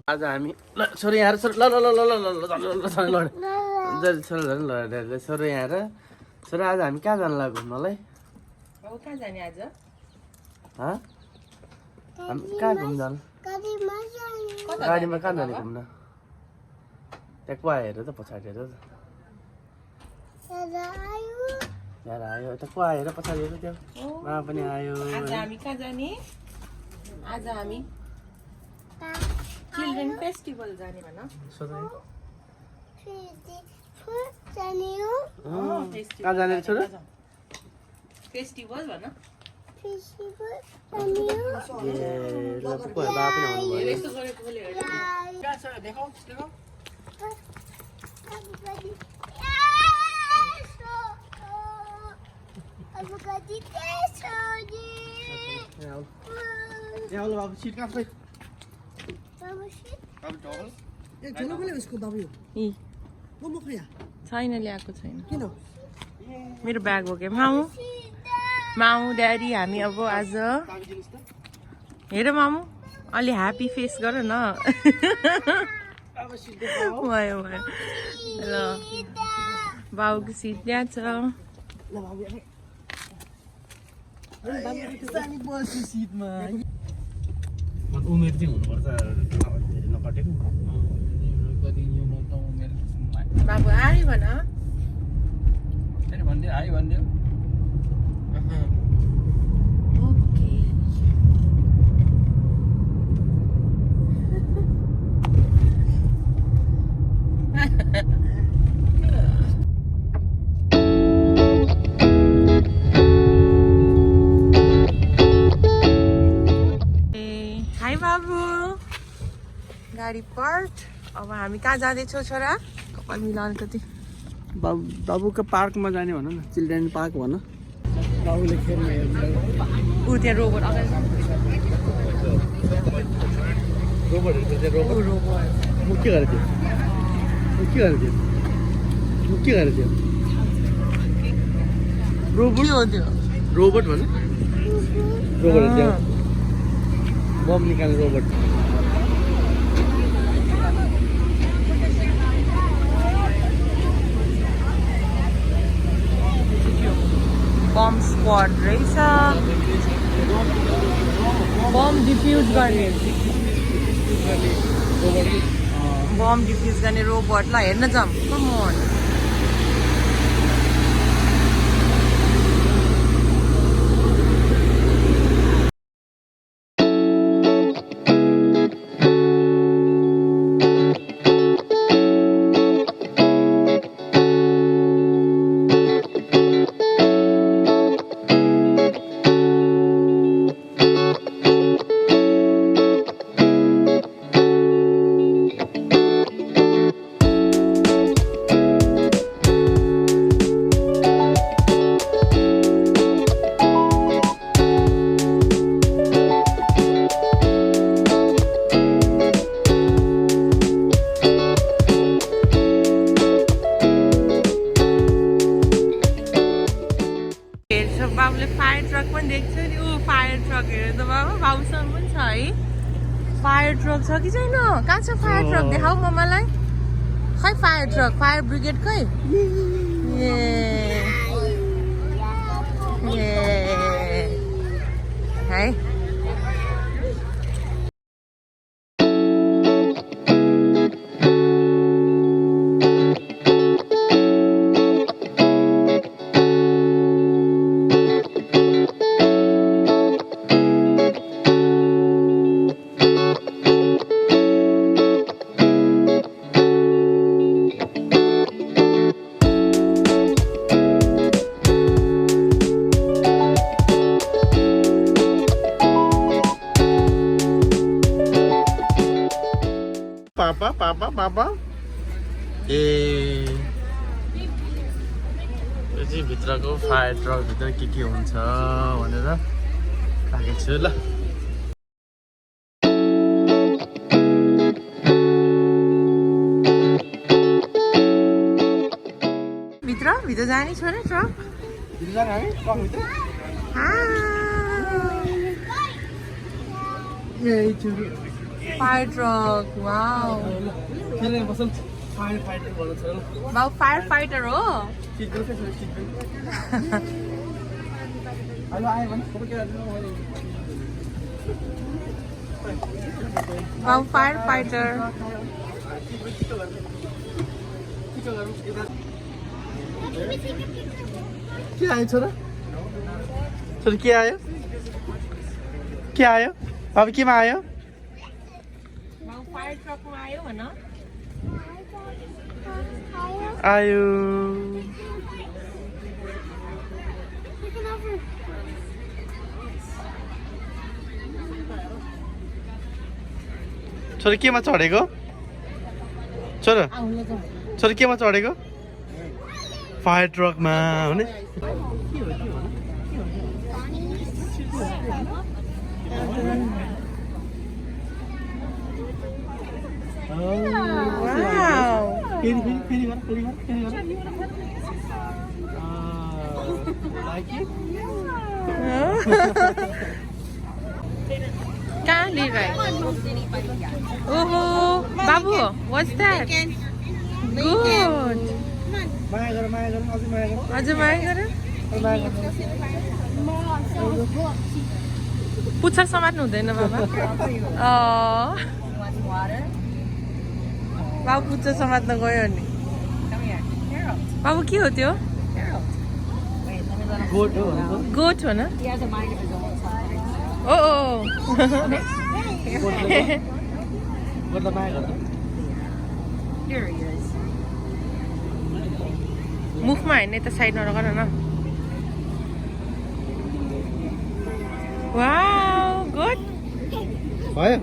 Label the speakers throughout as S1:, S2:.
S1: आज हामी छोरो यहाँ छोरो ल ल ल ल ल छोरो यहाँ छोरो आज हामी कहाँ जानु लाग्यो घुम्नलाई
S2: कहाँ जाने आज
S1: हामी कहाँ घुम्न जानु गाडीमा कहाँ जाने घुम्न त्यहाँ को आयो हेर त पछाडि हेर त यहाँ आयो यता को आयो हेर पछाडि हेर त्यो मा पनि आयो
S2: आज हामी कहाँ जाने आज हामी चिल्ड्रेन फेस्टिभल जाने भन
S1: कहाँ जाने छोरो
S2: फेस्टिभल भन
S1: ल त को बा पनि आउनु भयो
S2: यस्तो गरेको बोले हेर कहाँ छ देखाउ देखाउ
S1: यहाँ आउनु बाबु सिट कहाँ छ
S2: छैन ल्याएको छैन मेरो ब्याग बोके मामु मामु ड्याडी हामी अब आज हेर मामु अलि ह्याप्पी फेस गर न भयो भयो ल बाबुको सिट त्यहाँ छ
S1: उमेर चाहिँ हुनुपर्छ नकटेको
S2: बाबु आयो भन
S1: भनिदियो आयो भनिदियो
S2: ओके हाई बाबु गाडी पार्क अब हामी कहाँ जाँदैछौँ छोरा कपाल मिलाउनु कति
S1: बाबुको पार्कमा जाने भन न चिल्ड्रेन पार्क भन बाबुले खेल्ने
S2: ऊ त्यहाँ रोबोट
S1: म के गरेको थिएँ रोबोट
S2: हो त्यो
S1: रोबोट भन रोबोट थियो बम निकाल्ने रोबोट
S2: बम स्क्वाड रहेछ बम डिफ्युज गर्ने बम डिफ्युज गर्ने रोबोटलाई हेर्न जाऊँ कम अन बाबुले फायर ट्रक पनि देख्छ नि ऊ फायर ट्रक हेरेर त बाबु बाबुसँग पनि छ है फायर ट्रक छ कि छैन कहाँ छ फायर ट्रक देखाऊ मम्मालाई खै फायर ट्रक फायर ब्रिगेड खै है
S1: पापा ए यो चाहिँ भित्रको फायर ट्रक भित्र के हुन्छ भनेर राखेको छु ल
S2: भित्र जाने छोरा ट्रक
S1: भित्र जाने हामी ट्रक भित्र
S2: यही छु Fire truck. Wow.
S1: त्यसले बसल फायर फाइटर भन्छ ल
S2: Wow, firefighter हो.
S1: सिट बेल्ट छ सिट बेल्ट हेलो आयो भने फोटो के गर्नु
S2: Wow, firefighter.
S1: के आयो छोरा छोरा के आयो अब केमा आयो
S2: Wow, fire truck मा आयो भन.
S1: आयो छोरा केमा चढेको छोरा छोरा केमा चढेको फायर ट्रकमा हुने
S2: Wow.
S1: फेरि गर
S2: कहाँ लिएर Oh, Babu, what's that? Good.
S1: माया गर अझै माया गर
S2: अझ माया गर. पुच्छर समात्नु हुँदैन बाबा. बाबु पुच्छर समात्न गयो नि. बाबु के हो त्यो?
S1: गोट हो
S2: गोठ हो न? ओ
S1: गर्दा माया गर्दा
S2: मुखमा होइन यता साइडमा गर न. Wow, good.
S1: भयो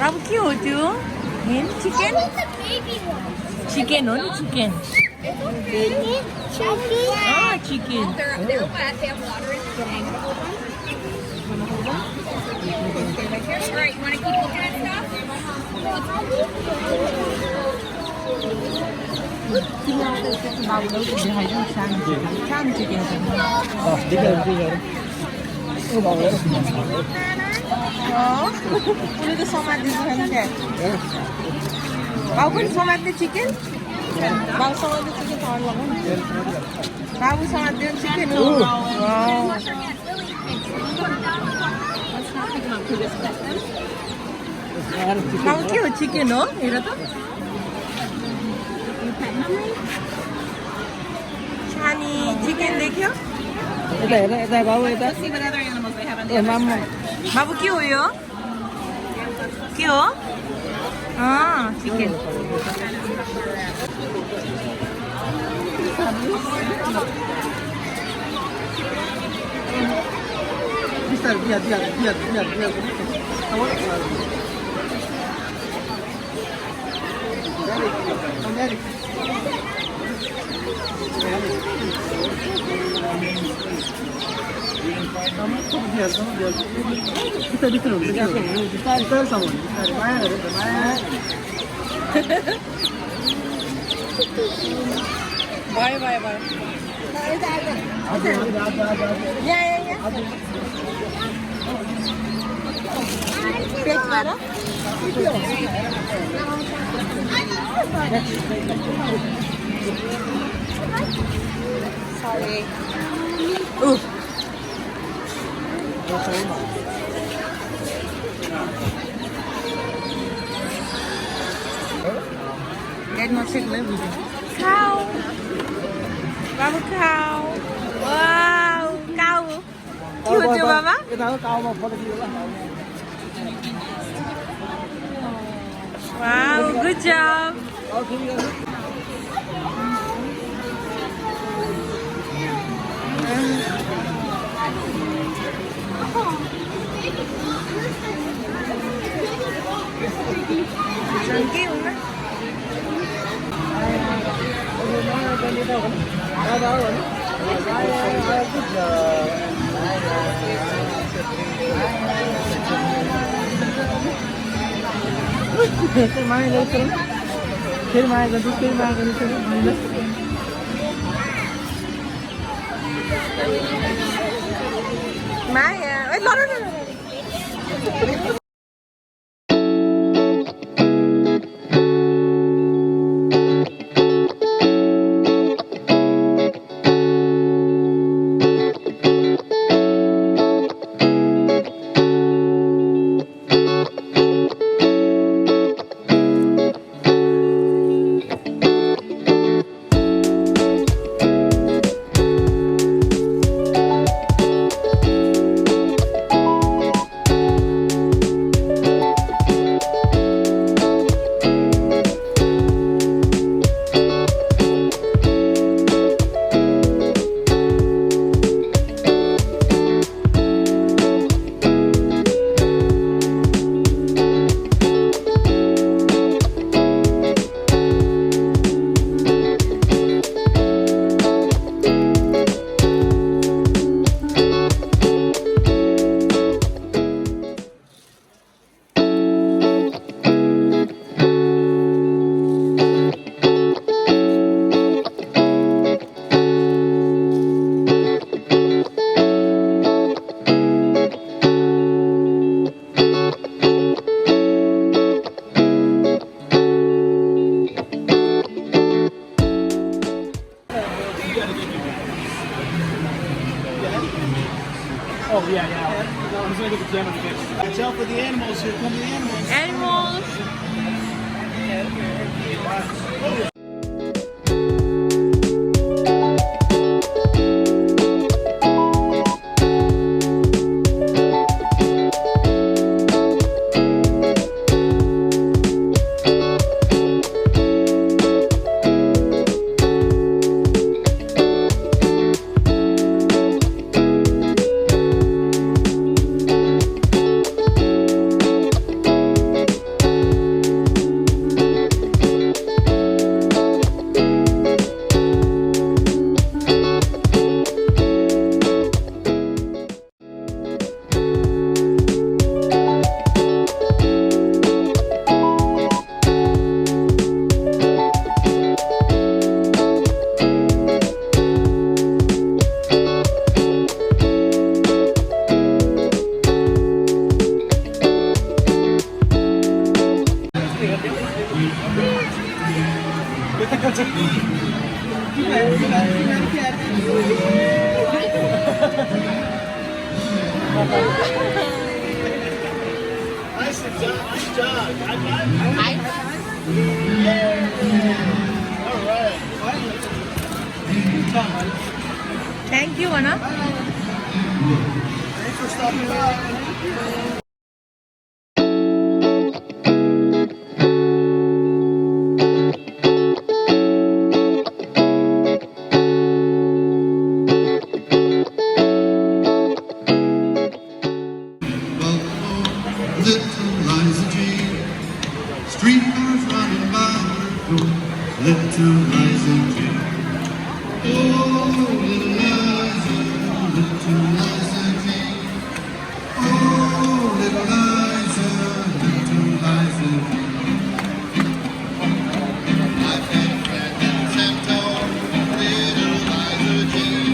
S2: अब के हो त्यो? hen chicken? Chicken हो नि chicken. Chicken.
S3: Alright, you want to keep looking at stuff?
S2: Udah tuh somatnya kan deh. Kau pun somatnya chicken? Bau somatnya chicken tahun lalu. Bau somatnya chicken. Wow. Bau kyo chicken no? Ini tuh. Chani chicken देखियो.
S1: यता बाबु यता
S3: Let's see what other animals they have on the other side.
S2: बाबु के हो यो? के हो? Chicken. Bye. Yeah. Plate better? Sorry. Ooh. Get no chicken liver. Cow. Baba cow. Wow. Cow. Cute chưa Baba? Wow, good job. Chunky không đấy?
S1: Cái máy lên xuống. Cái máy lên xuống.
S2: Máy à? Ê, lo đó.
S1: Oh, yeah. I'm just gonna get the camera again. Watch out for the animals. Here come the animals.
S2: Animals.
S1: Nice job.
S2: Thank you, Anna.
S1: Thanks for stopping by.
S4: Little Liza Jean, streetcars running by her door. Little Liza Jean, oh little Liza Jean, oh little Liza Jean. I've had friends in San Antonio, little Liza Jean.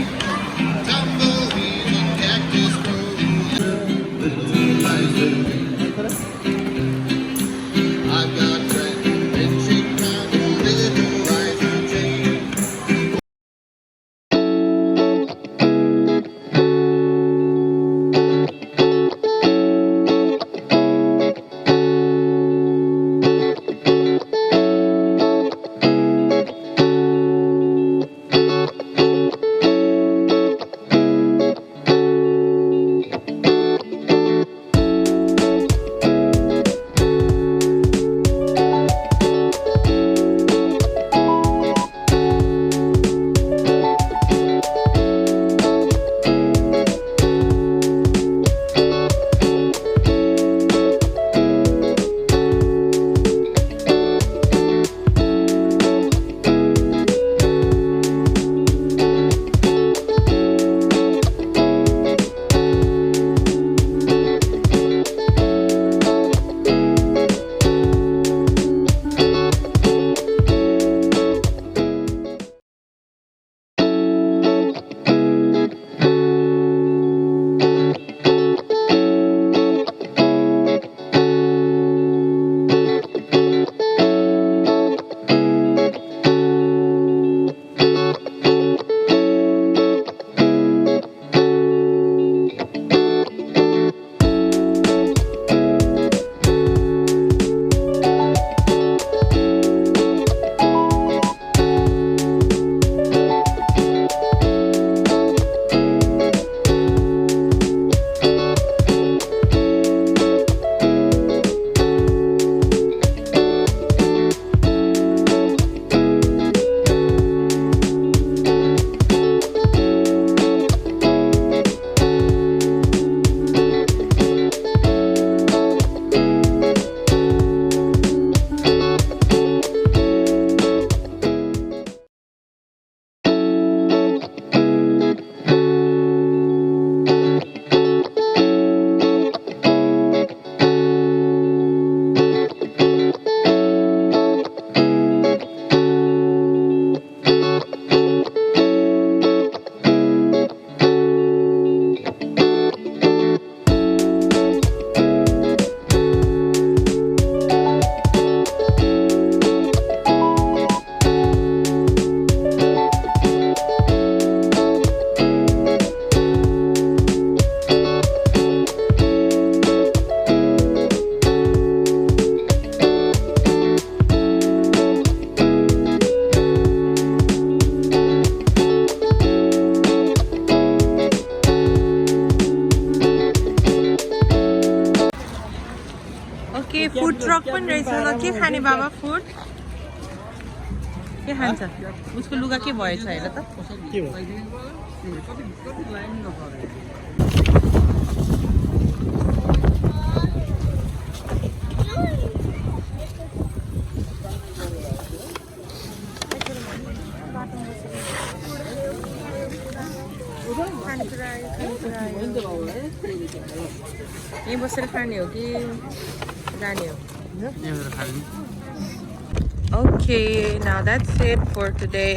S2: Truck पनि रहेछ ल के खाने बाबा food के खान्छ उसको लुगा के भएछ हेर त यहीँ बसेर खाने हो कि जाने हो okay now that's it for today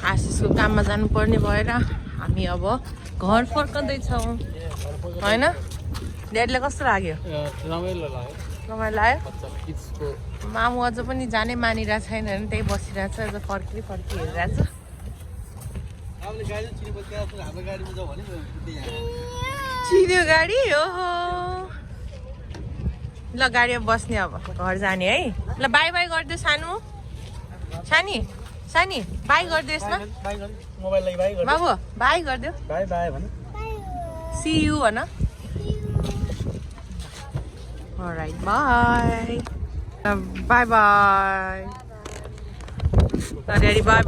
S2: आशिषको काममा जानुपर्ने भएर हामी अब घर फर्कँदैछौँ होइन ड्याडीलाई कस्तो लाग्यो रमाइलो लाग्यो मामु अझ पनि जानै मानिरहेको छैन भने त्यही बसिरहेको छ अझ फर्की हेरिरहेको छ चिन्यो गाडी ओहो ल गाडीमा बस्ने अब घर जाने है ल बाई बाई गरिदियो सानी बाई गरिदियो यसमा बाबु बाई गरिदियो सी यू भन all right by by daddy by